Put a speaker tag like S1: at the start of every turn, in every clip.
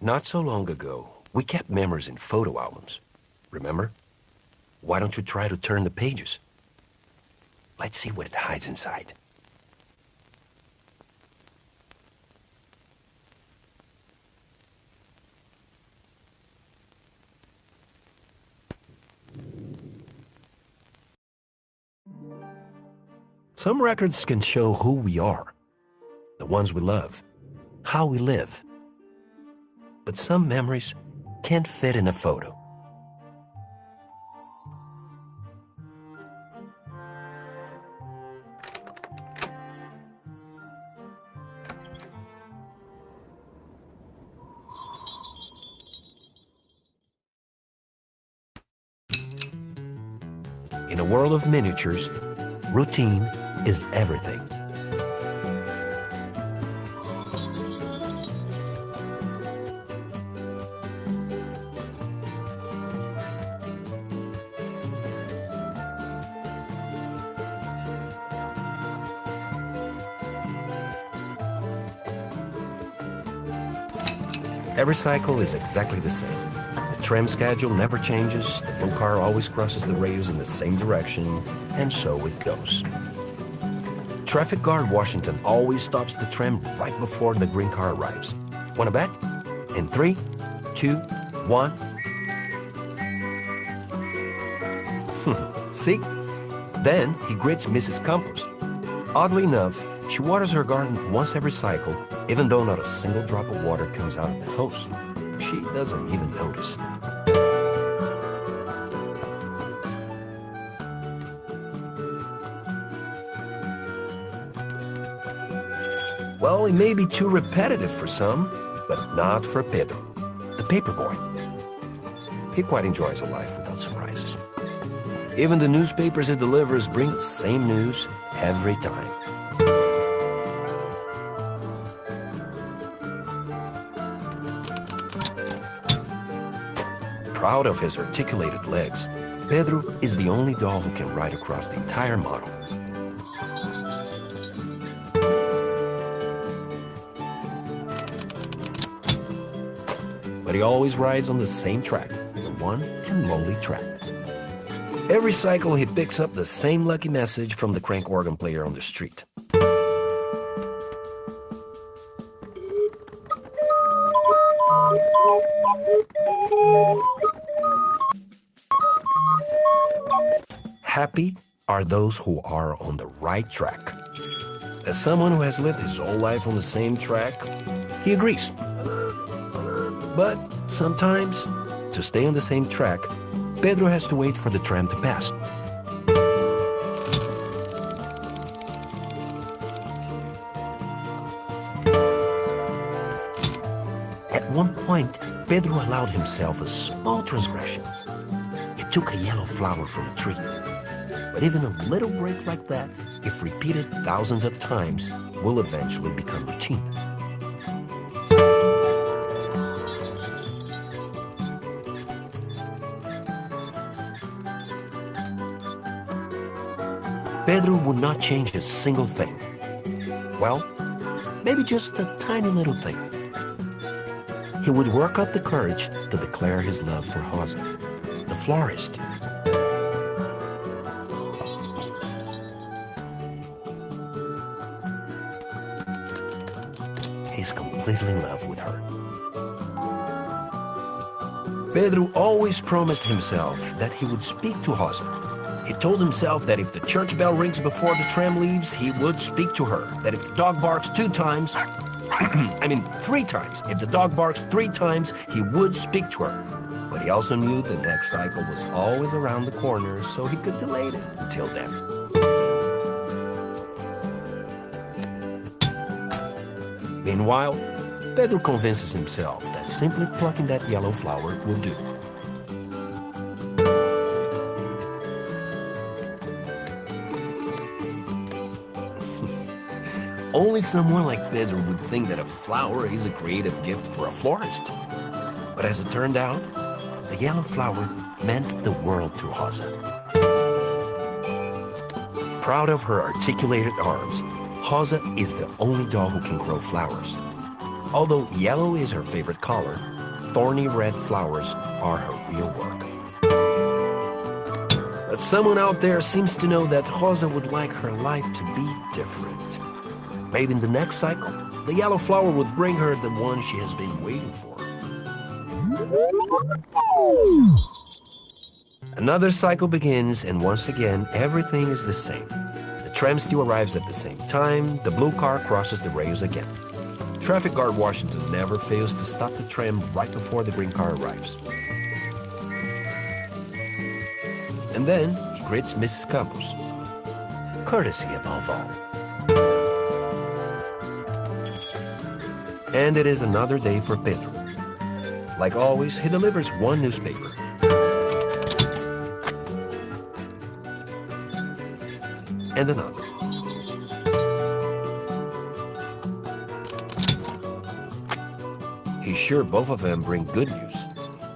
S1: Not so long ago, we kept memories in photo albums. Remember? Why don't you try to turn the pages? Let's see what it hides inside. Some records can show who we are, the ones we love, how we live. But some memories can't fit in a photo. In a world of miniatures, routine is everything. Every cycle is exactly the same. The tram schedule never changes, the blue car always crosses the rails in the same direction, and so it goes. Traffic guard Washington always stops the tram right before the green car arrives. Wanna bet? In 3, 2, 1. See? Then he greets Mrs. Campos. Oddly enough, she waters her garden once every cycle, even though not a single drop of water comes out of the hose. She doesn't even notice. Well, it may be too repetitive for some, but not for Pedro, the paper boy. He quite enjoys a life without surprises. Even the newspapers he delivers bring the same news every time. Proud of his articulated legs, Pedro is the only doll who can ride across the entire model. But he always rides on the same track, the one and lonely track. Every cycle he picks up the same lucky message from the crank organ player on the street. Happy are those who are on the right track. As someone who has lived his whole life on the same track, he agrees. But sometimes, to stay on the same track, Pedro has to wait for the tram to pass. At one point, Pedro allowed himself a small transgression. He took a yellow flower from a tree. But even a little break like that, if repeated thousands of times, will eventually become routine. Pedro would not change a single thing. Well, maybe just a tiny little thing. He would work up the courage to declare his love for Rosa, the florist. He's completely in love with her. Pedro always promised himself that he would speak to Rosa. He told himself that if the church bell rings before the tram leaves, he would speak to her. That if the dog barks 2 times, 3 times. If the dog barks 3 times, he would speak to her. But he also knew the next cycle was always around the corner, so he could delay it until then. Meanwhile, Pedro convinces himself that simply plucking that yellow flower will do. Only someone like Pedro would think that a flower is a creative gift for a florist. But as it turned out, the yellow flower meant the world to Rosa. Proud of her articulated arms, Rosa is the only doll who can grow flowers. Although yellow is her favorite color, thorny red flowers are her real work. But someone out there seems to know that Rosa would like her life to be different. Maybe in the next cycle, the yellow flower would bring her the one she has been waiting for. Another cycle begins, and once again, everything is the same. The tram still arrives at the same time, the blue car crosses the rails again. Traffic guard Washington never fails to stop the tram right before the green car arrives. And then he greets Mrs. Campos. Courtesy above all. And it is another day for Pedro. Like always, he delivers one newspaper. And another. He's sure both of them bring good news.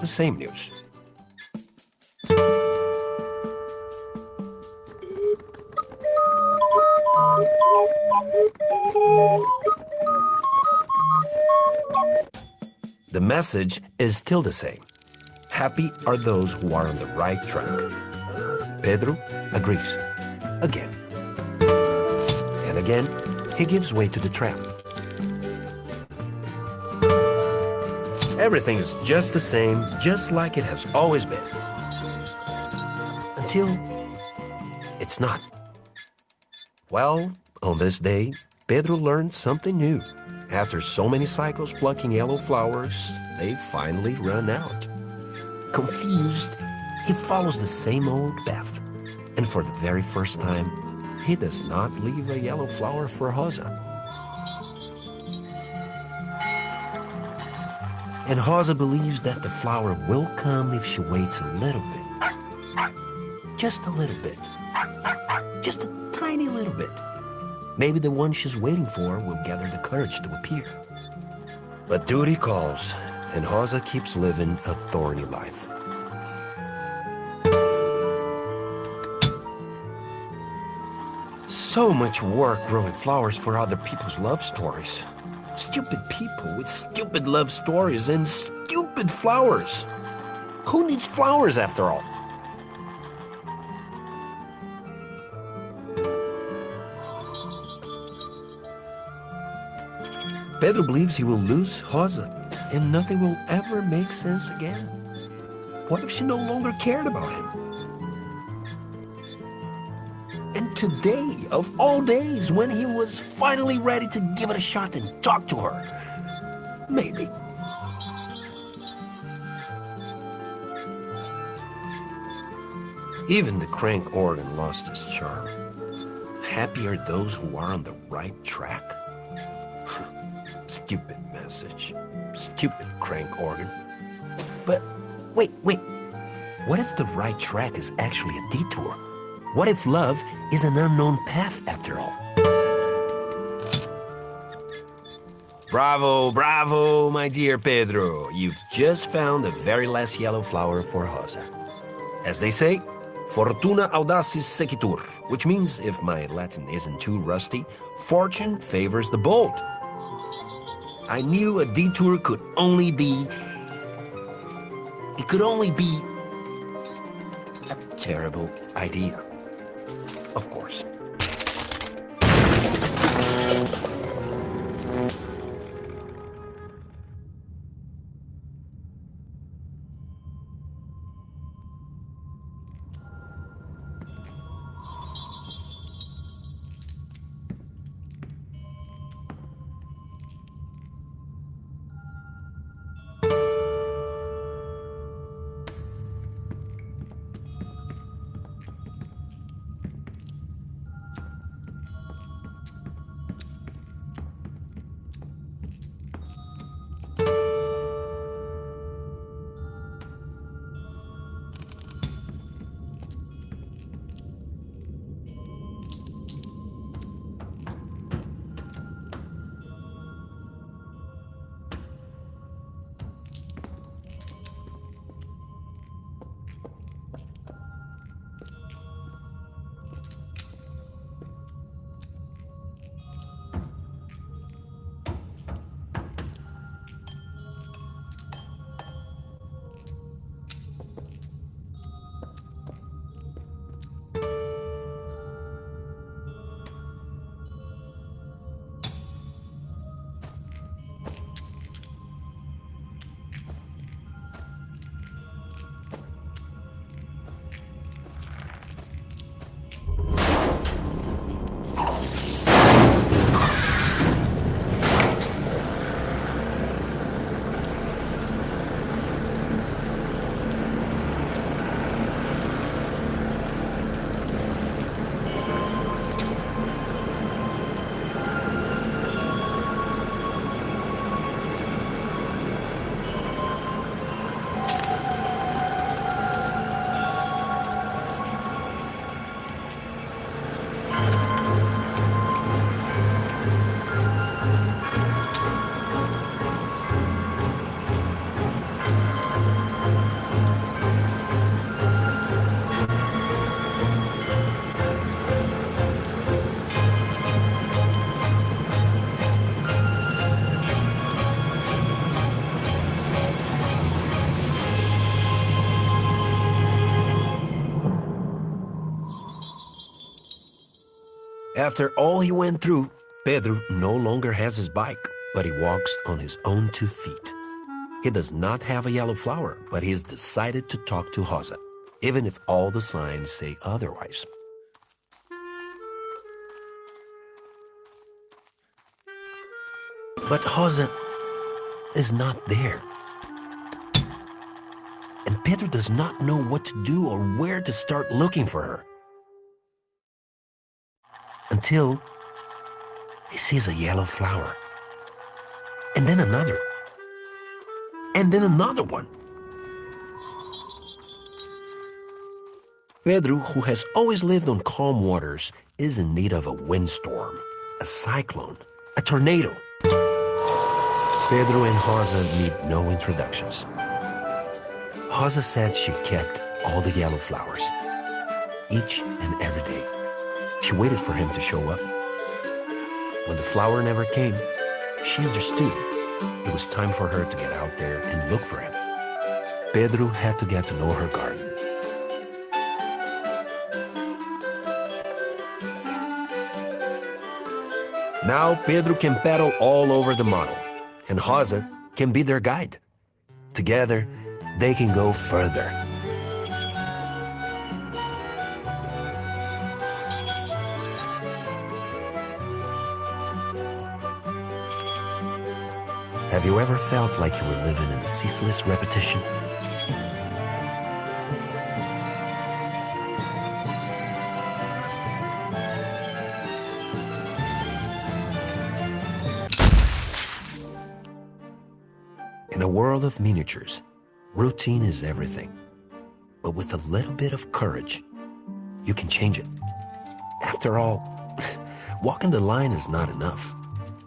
S1: The same news. The message is still the same. Happy are those who are on the right track. Pedro agrees. Again. And again, he gives way to the tram. Everything is just the same, just like it has always been. Until it's not. Well, on this day, Pedro learned something new. After so many cycles plucking yellow flowers, they finally run out. Confused, he follows the same old path. And for the very first time, he does not leave a yellow flower for Rosa. And Rosa believes that the flower will come if she waits a little bit. Just a little bit. Just a tiny little bit. Maybe the one she's waiting for will gather the courage to appear. But duty calls, and Rosa keeps living a thorny life. So much work growing flowers for other people's love stories. Stupid people with stupid love stories and stupid flowers. Who needs flowers after all? Pedro believes he will lose Rosa, and nothing will ever make sense again. What if she no longer cared about him? And today, of all days, when he was finally ready to give it a shot and talk to her, maybe. Even the crank organ lost its charm. Happy are those who are on the right track. Stupid message. Stupid crank organ. But wait. What if the right track is actually a detour? What if love is an unknown path after all? Bravo, my dear Pedro. You've just found the very last yellow flower for Rosa. As they say, fortuna audacis sequitur, which means, if my Latin isn't too rusty, fortune favors the bold. I knew a detour could only be... It could only be a terrible idea. Of course. After all he went through, Pedro no longer has his bike, but he walks on his own 2 feet. He does not have a yellow flower, but he has decided to talk to Rosa, even if all the signs say otherwise. But Rosa is not there. And Pedro does not know what to do or where to start looking for her. Until he sees a yellow flower. And then another. And then another one. Pedro, who has always lived on calm waters, is in need of a windstorm, a cyclone, a tornado. Pedro and Rosa need no introductions. Rosa said she kept all the yellow flowers, each and every day. She waited for him to show up. When the flower never came, she understood it was time for her to get out there and look for him. Pedro had to get to know her garden. Now Pedro can paddle all over the model, and Rosa can be their guide. Together, they can go further. Have you ever felt like you were living in a ceaseless repetition? In a world of miniatures, routine is everything. But with a little bit of courage, you can change it. After all, walking the line is not enough.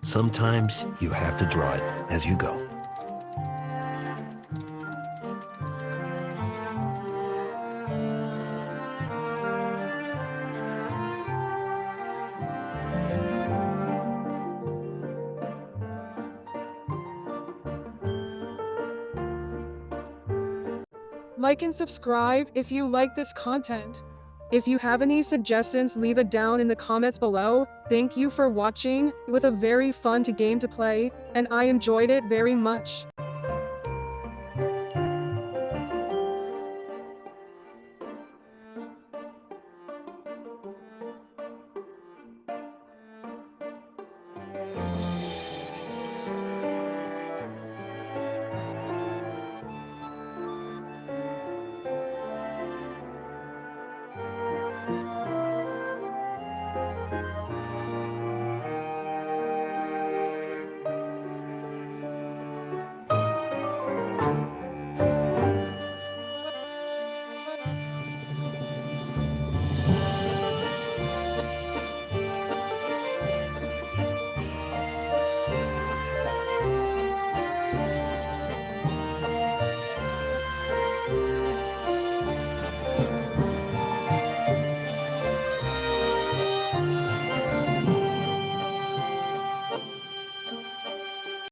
S1: Sometimes you have to draw it as you go.
S2: Like and subscribe if you like this content. If you have any suggestions, leave it down in the comments below. Thank you for watching. It was a very fun game to play, and I enjoyed it very much.